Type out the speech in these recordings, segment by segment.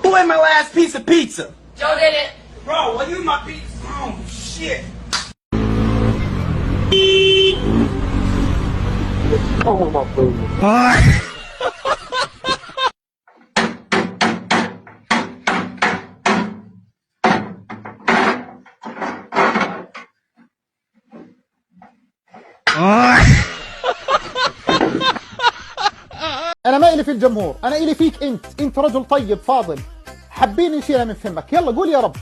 Who ate my last piece of pizza? Joe did it. Bro, what you my pizza? Oh shit. Oh my goodness. أنا ما إلي في الجمهور، أنا إلي فيك أنت رجل طيب فاضل، حابين نشيلها من فمك، يلا قول يا رب.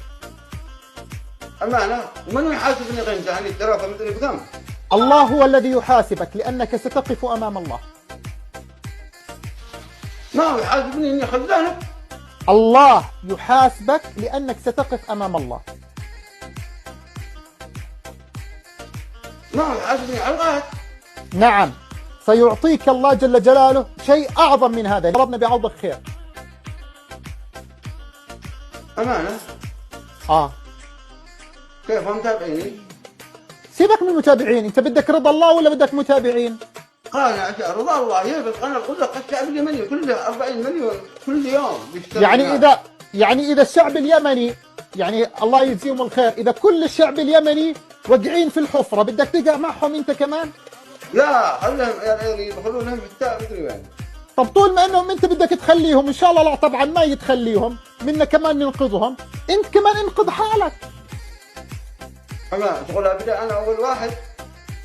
أمانة، ومن يحاسبني غير جهني الترى فهمتني بكم؟ الله هو الذي يحاسبك لأنك ستقف أمام الله. ما هو يحاسبني إني خزانك. الله يحاسبك لأنك ستقف أمام الله. ما هو يحاسبني على الغاية. نعم، سيعطيك الله جل جلاله شيء أعظم من هذا، ربنا بيعوضك خير. أمانة؟ كيف هم متابعيني؟ سيبك من المتابعين، أنت بدك رضا الله ولا بدك متابعين؟ قانع رضا الله يهبط قناة القدس الشعب اليمني كله 40 مليون كل يوم بيشتغل. يعني إذا الشعب اليمني، يعني الله يجزيهم الخير، إذا كل الشعب اليمني وقعين في الحفرة بدك تقع معهم أنت كمان؟ لا خليهم يدخلون لهم حتى مدري وين. طب طول ما انهم انت بدك تخليهم ان شاء الله، لا طبعا ما يتخليهم منا كمان ننقذهم، انت كمان انقذ حالك. اما تقول ابدا انا اول واحد.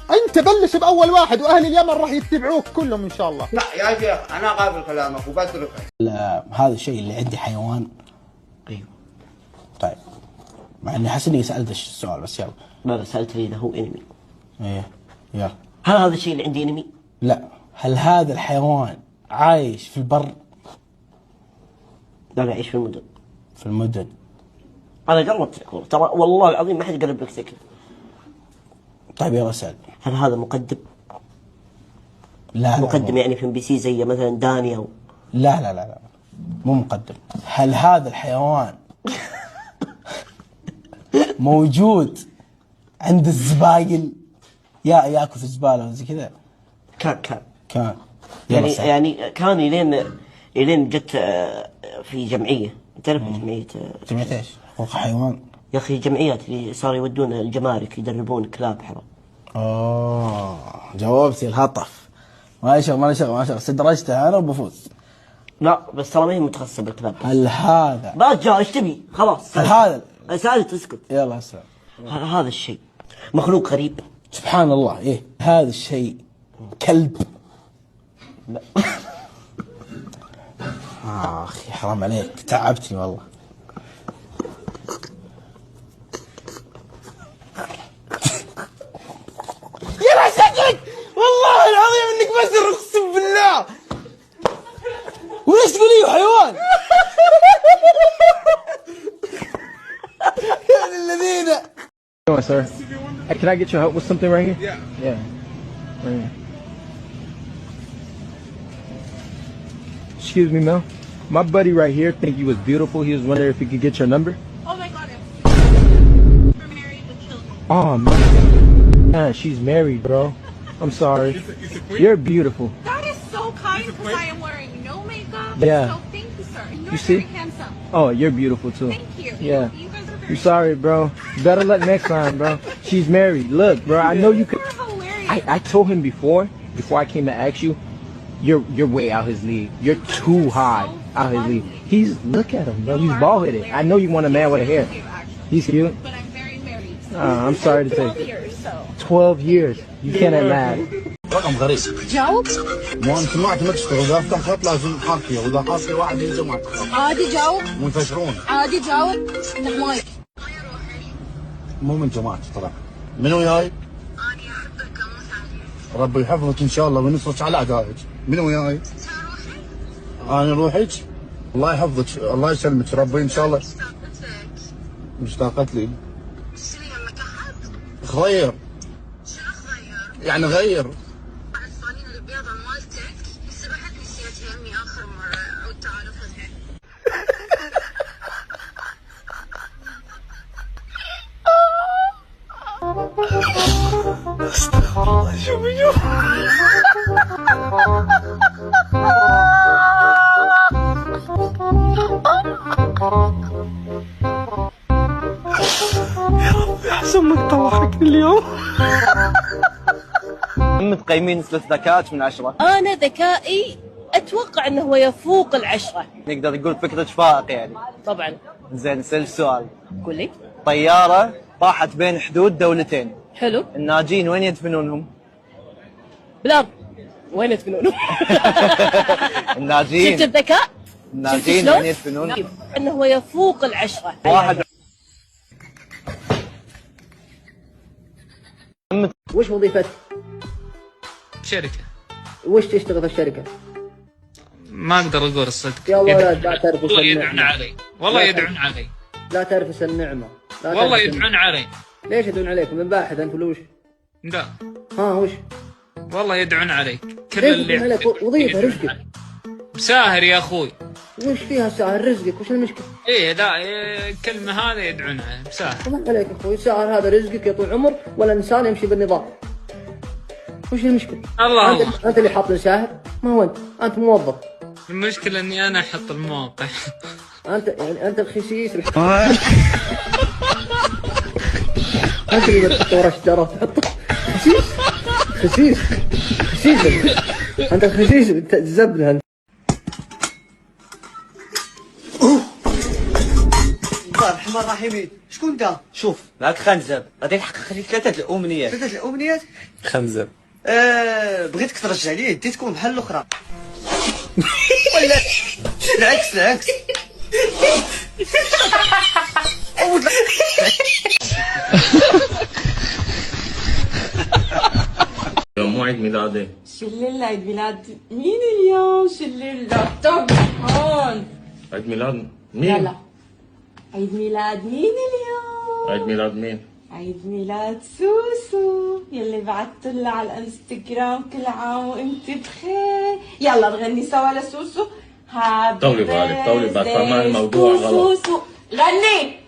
انت بلش باول واحد واهل اليمن راح يتبعوك كلهم ان شاء الله. لا يا شيخ انا قابل كلامك وبتركك. هذا الشيء اللي عندي حيوان. ايوه. طيب مع اني حاسس اني سالت السؤال بس يلا. ماذا سالت لي اذا هو انمي؟ ايه يلا. هل هذا الشيء اللي عندي انمي؟ لا. هل هذا الحيوان عايش في البر؟ لا يعيش في المدن. في المدن. انا قربت لك ترى والله العظيم ما حد قرب لك سكن. طيب يلا اسال. هل هذا مقدم؟ لا مقدم لا يعني في ام بي سي زي مثلا داني او لا لا لا لا مو مقدم. هل هذا الحيوان موجود عند الزبايل؟ ياكل في الزباله وزي كذا؟ كان يعني كان الين جت في جمعيه، تعرف جمعيه ايش؟ حقوق حيوان يا اخي، جمعيات اللي صاروا يودون الجمارك يدربون كلاب حرام. جاوبتي الهطف. ما شاء استدرجتها انا وبفوز. لا بس ترى ما هي متخصصه بالكلاب. هل هذا رجال ايش تبي؟ خلاص هل هذا سالت اسكت. يلا اسال. هذا الشيء مخلوق غريب؟ سبحان الله. ايه هذا الشيء كلب؟ لا. اخي حرام عليك تعبتني والله. يا سكت والله العظيم انك بسر اقسم بالله. وليش تقول لي حيوان؟ يا الذين. Sir, can I get your help with something right here? Yeah. Right here. Excuse me, Mel. My buddy right here think you was beautiful. He was wondering if he could get your number. Oh my God, we're married with children. Oh man, she's married, bro. I'm sorry. You're beautiful. That is so kind. Why? Because I am wearing no makeup. Yeah. So thank you, sir. And you're You see? very handsome. Oh, you're beautiful too. Thank you. Yeah. You guys are very. I'm sorry, bro. Better luck next time, bro. She's married. Look, bro, I know you could. You're hilarious. I told him before I came to ask you, you're way out his league. You're too high out his league. Look at him, bro. He's bald headed. I know you want a man with a hair. Thank you, actually. He's cute. But I'm very married. I'm sorry to 12 say. years, so. 12 years. You cannot mad. رقم غريب جاوب. مو انت ما تشتغل اذا افتح خط لازم حاكي واذا حاكي واحد ينجمع عادي جاوب. منفجرون عادي جاوب. المايك. مو من جماعتي ترى من وياي؟ ربي يحفظك ان شاء الله وينصرك على اعدائك. من وياي؟ انا روحك؟ الله يحفظك الله يسلمك ربي ان شاء الله. مشتاقت لي. غير يعني غير بعد الصالين البيضة مالتك سبحت نسيتها يمي آخر مرة أو تعرفها. استغفر الله. شوف يا ربي احسن مقطع ضحكني اليوم. متقيمين نسبة ذكائك من 10؟ أنا ذكائي أتوقع أنه هو يفوق 10. نقدر نقول فكرة فائق يعني. طبعا. زين نسأل سؤال. قول لي. طيارة طاحت بين حدود دولتين. حلو. الناجين وين يدفنونهم؟ بالأرض. وين يدفنونه؟ الناجين. شفت الذكاء؟ الناجين وين يدفنونهم؟ أنه هو يفوق 10. واحد. وش وظيفتك؟ شركة. وش تشتغل في الشركة؟ ما اقدر اقول الصدق. يا ولد لا ترفس والله النعمة. يدعون علي. والله يدعون علي. لا ترفس النعمة. لا والله ترفس يدعون علي. ليش يدعون عليك؟ من باحث انت ولا وش؟ لا. ها وش؟ والله يدعون عليك. كل ليش اللي يدعون عليك؟ وظيفة رزقك. ساهر يا اخوي. وش فيها ساهر رزقك؟ وش المشكلة؟ ايه لا الكلمة هذا يدعون علي ساهر. الله عليك يا اخوي ساهر هذا رزقك يا طويل عمر ولا انسان يمشي بالنظام؟ وش المشكلة؟ الله انت اللي حاط لي ساهر؟ ما هو انت موظف. المشكلة اني انا احط الموقع. انت الخسيس انت اللي بتحط ورا الشجرة وتحطه خسيس انت الخسيس انت الزبلة انت. الحمار راح يمين. شكون دا؟ شوف لا تخنزب غادي نحقق لك 3 الأمنيات. 3 الأمنيات؟ خنزب. بغيتك ترجع لي يدي تكون بحال الأخرى. ولا العكس. مو عيد ميلادي. شلل عيد ميلاد مين اليوم؟ شلل طبعا عيد ميلاد مين؟ لا عيد ميلاد مين اليوم؟ عيد ميلاد مين؟ عيد ميلاد سوسو يلي بعثت لها على الانستغرام كل عام وانت بخير. يلا نغني سوا لسوسو. طولي بالك فاهمان الموضوع غلط. سوسو غني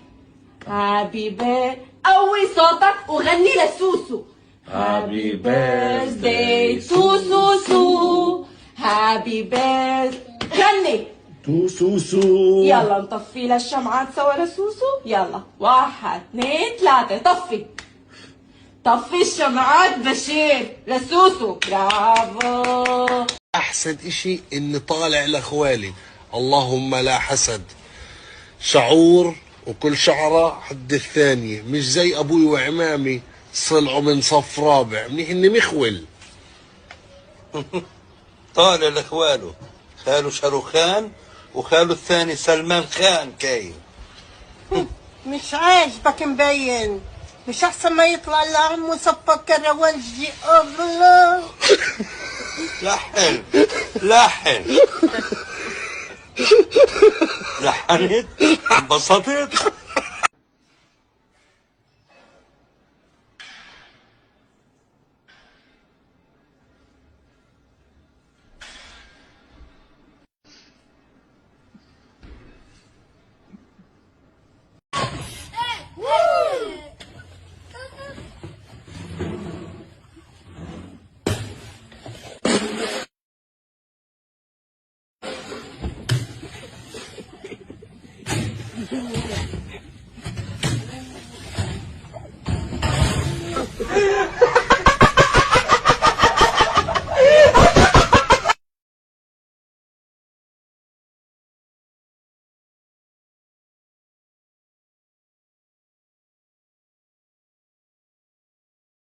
هابي بير قوي صوتك وغني لسوسو. Happy birthday to سوسو. هابي بيرث غني تو سوسو. يلا نطفي للشمعات سوا لسوسو. يلا 1 2 3 طفي الشمعات بشير لسوسو. برافو. احسن اشي اني طالع لاخوالي اللهم لا حسد. شعور وكل شعرة حد الثانية مش زي ابوي وعمامي صلعوا من صف رابع منيح اني مخول. طالع لاخواله خاله شاروخان وخاله الثاني سلمان خان كاين. مش عاجبك مبين. مش احسن ما يطلع العم وصفك كروانجي. الله لحن لحنت انبسطت.